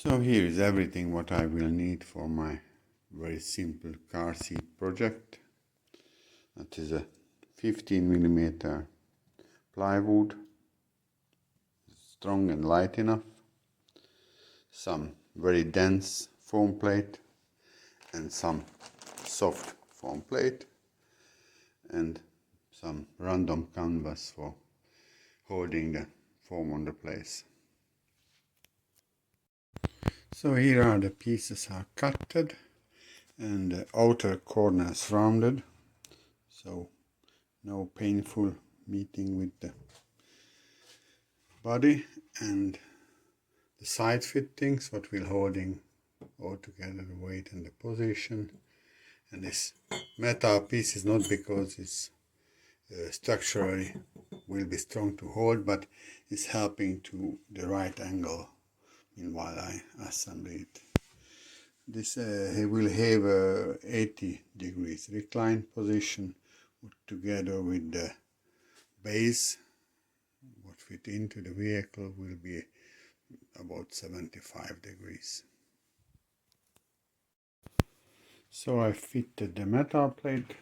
So here is everything what I will need for my very simple car seat project. That is a 15mm plywood, strong and light enough, some very dense foam plate and some soft foam plate, and some random canvas for holding the foam on the place. So here are the pieces are cutted and the outer corners rounded, so no painful meeting with the body, and the side fittings what will holding all together the weight and the position. And this metal piece is not because it's structurally will be strong to hold, but it's helping to the right angle while I assemble it. This will have 80 degrees recline position together with the base what fit into the vehicle will be about 75 degrees. So I fitted the metal plate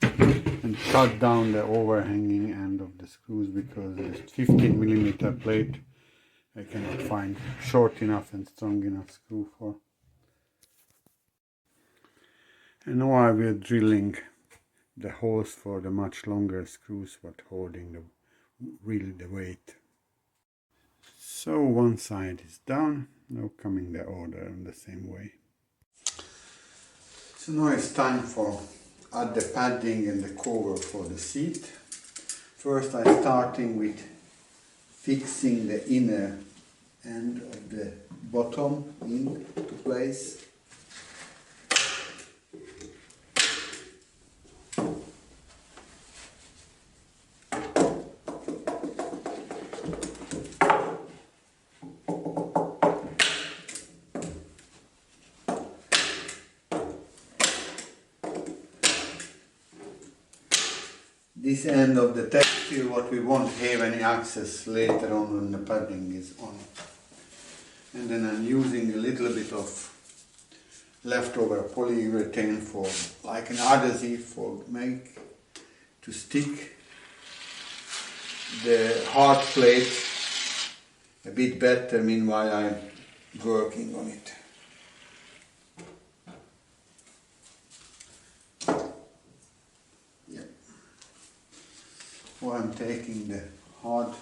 and cut down the overhanging end of the screws because the 15mm plate I cannot find short enough and strong enough screw for. And now I will drilling the holes for the much longer screws what holding the really the weight. So one side is done, now coming the other in the same way. So now it's time for add the padding and the cover for the seat. First I'm starting with fixing the inner end of the bottom into place. This end of the textile what we won't have any access later on when the padding is on. And then I'm using a little bit of leftover polyurethane for like an adhesive for make to stick the hard plate a bit better meanwhile I'm working on it. So I'm taking the hard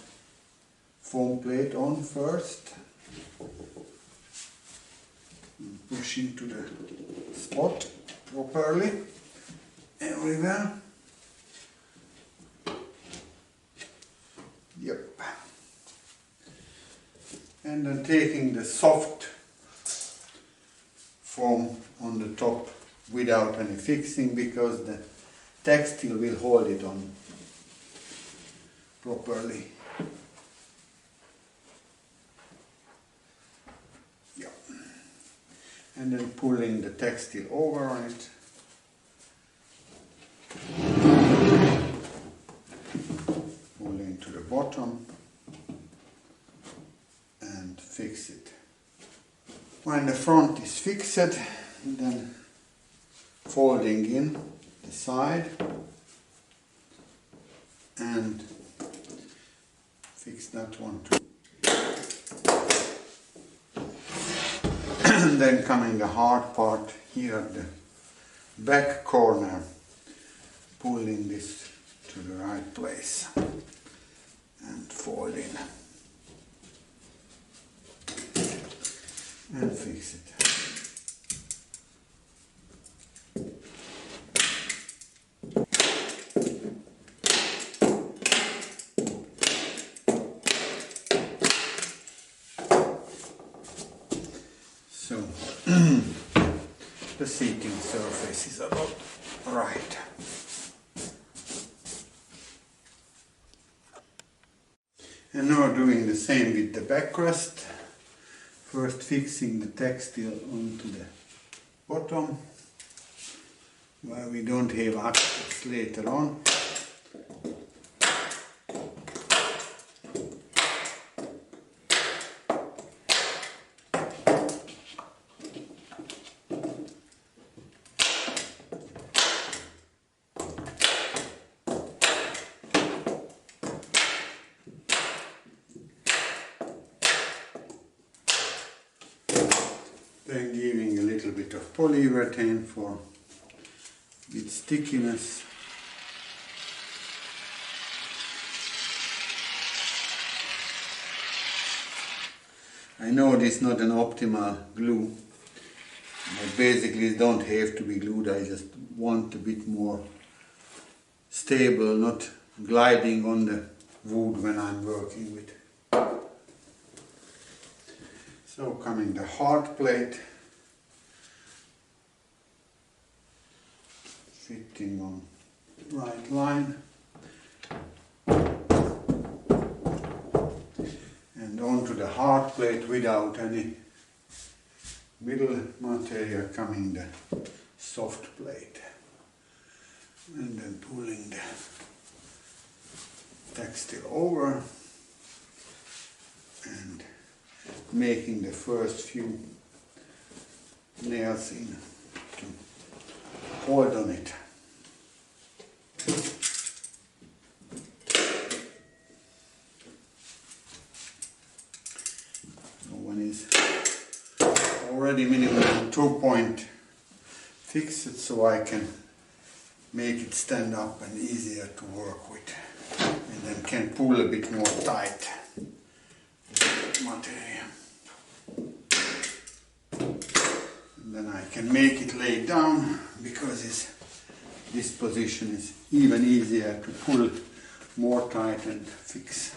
foam plate on first, pushing to the spot properly everywhere. Yep. And then taking the soft foam on the top without any fixing because the textile will hold it on properly. Yeah. And then pulling the textile over on it. Pulling to the bottom and fix it. When the front is fixed, then folding in the side and fix that one too. And then coming the hard part here at the back corner, pulling this to the right place and fold in and fix it. So the seating surface is about right. And now doing the same with the backrest. First fixing the textile onto the bottom where we don't have access later on. Then giving a little bit of polyurethane for its stickiness. I know this is not an optimal glue, but basically it don't have to be glued. I just want a bit more stable, not gliding on the wood when I'm working with. So coming the hard plate, fitting on the right line, and onto the hard plate without any middle material coming the soft plate, and then pulling the textile over and making the first few nails in to hold on it. So one is already minimum 2 point fixed, so I can make it stand up and easier to work with, and then can pull a bit more tight material. And then I can make it lay down, because this position is even easier to pull more tight and fix.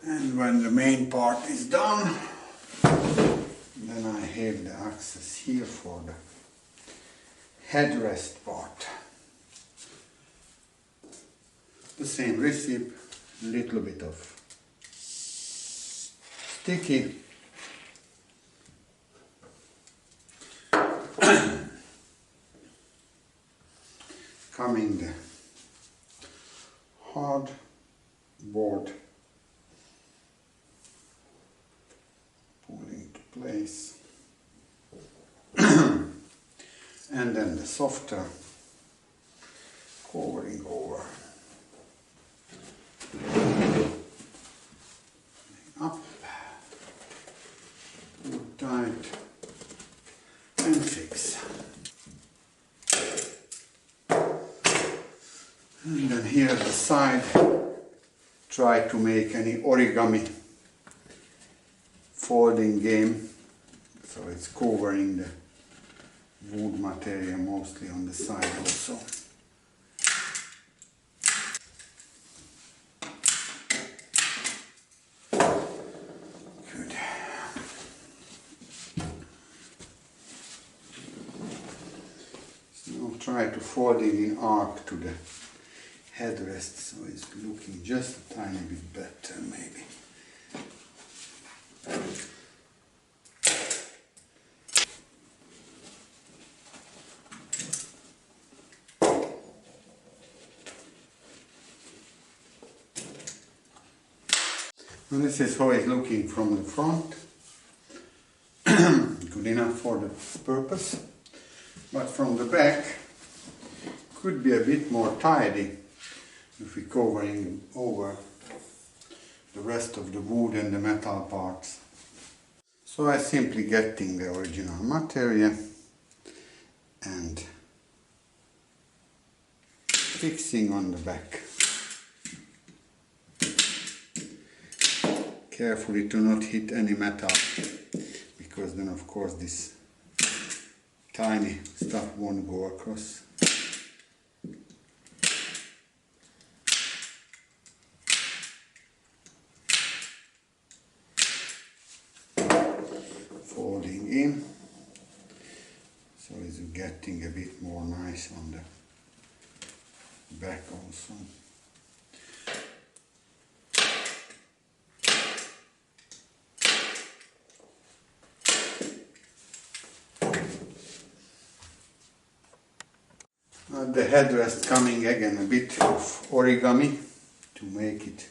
And when the main part is done, then I have the access here for the headrest part. The same recipe, a little bit of sticky, coming the hard board, pulling to place, and then the softer covering over, up, pull tight and fix. And then here at the side, try to make any origami folding game, so it's covering the wood material mostly on the side also. Good. So now try to fold it in arc to the headrest, so it's looking just a tiny bit better maybe. And this is how it's looking from the front. Good enough for the purpose. But from the back, could be a bit more tidy if we're covering over the rest of the wood and the metal parts. So I'm simply getting the original material and fixing on the back. Carefully to not hit any metal, because then of course this tiny stuff won't go across. Folding in, so it's getting a bit more nice on the back also. The headrest coming again a bit of origami to make it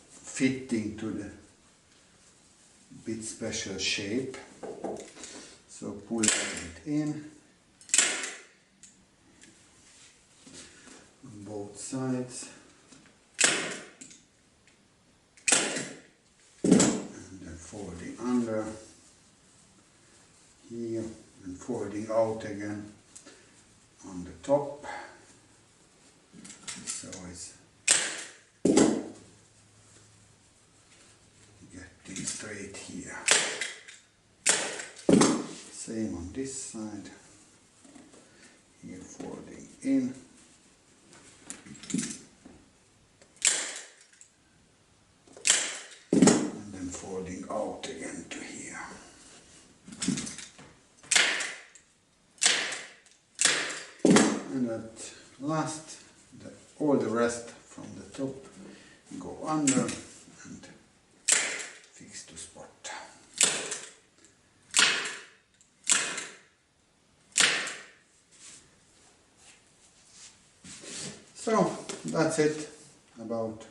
fitting to the bit special shape. So pull it in, both sides. And then folding under here and folding out again on the top. So it's getting straight here. Same on this side. Here folding in. And then folding out again to here. And at last, all the rest from the top go under and fix to spot. So that's it about.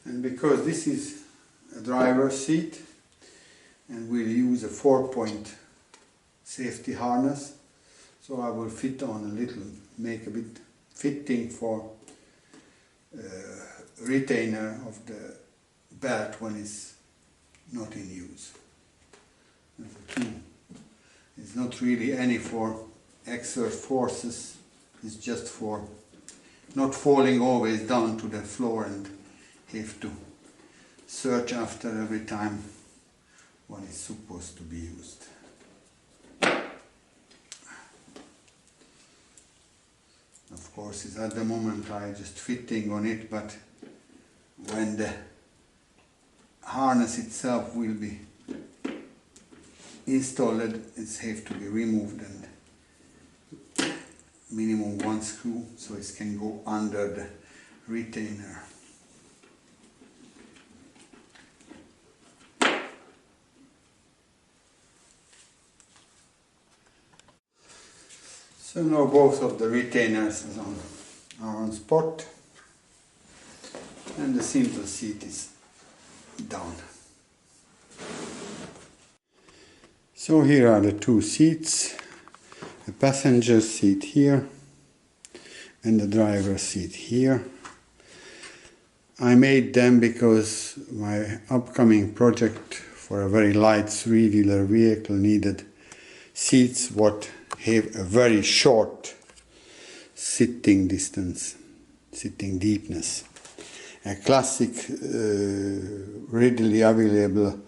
And because this is a driver's seat and we'll use a 4-point safety harness, so I will fit on a little, make a bit fitting for retainer of the belt when it's not in use. It's not really any for exert forces, it's just for not falling always down to the floor and have to search after every time when it's supposed to be used. Of course, it's at the moment I just fitting on it, but when the harness itself will be installed, it's have to be removed and minimum one screw, so it can go under the retainer. So now both of the retainers are on spot and the simple seat is down. So here are the two seats, the passenger seat here and the driver's seat here. I made them because my upcoming project for a very light 3-wheeler vehicle needed seats what have a very short sitting distance, sitting deepness. A classic readily available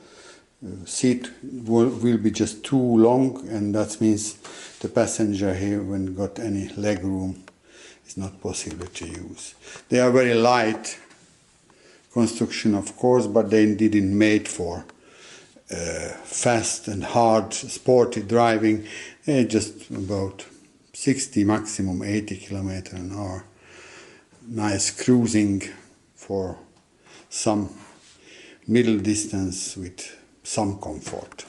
seat will be just too long, and that means the passenger here haven't got any leg room. It's not possible to use. They are very light construction, of course, but they didn't made for fast and hard sporty driving. They're just about 60, maximum 80 km an hour. Nice cruising for some middle distance with some comfort.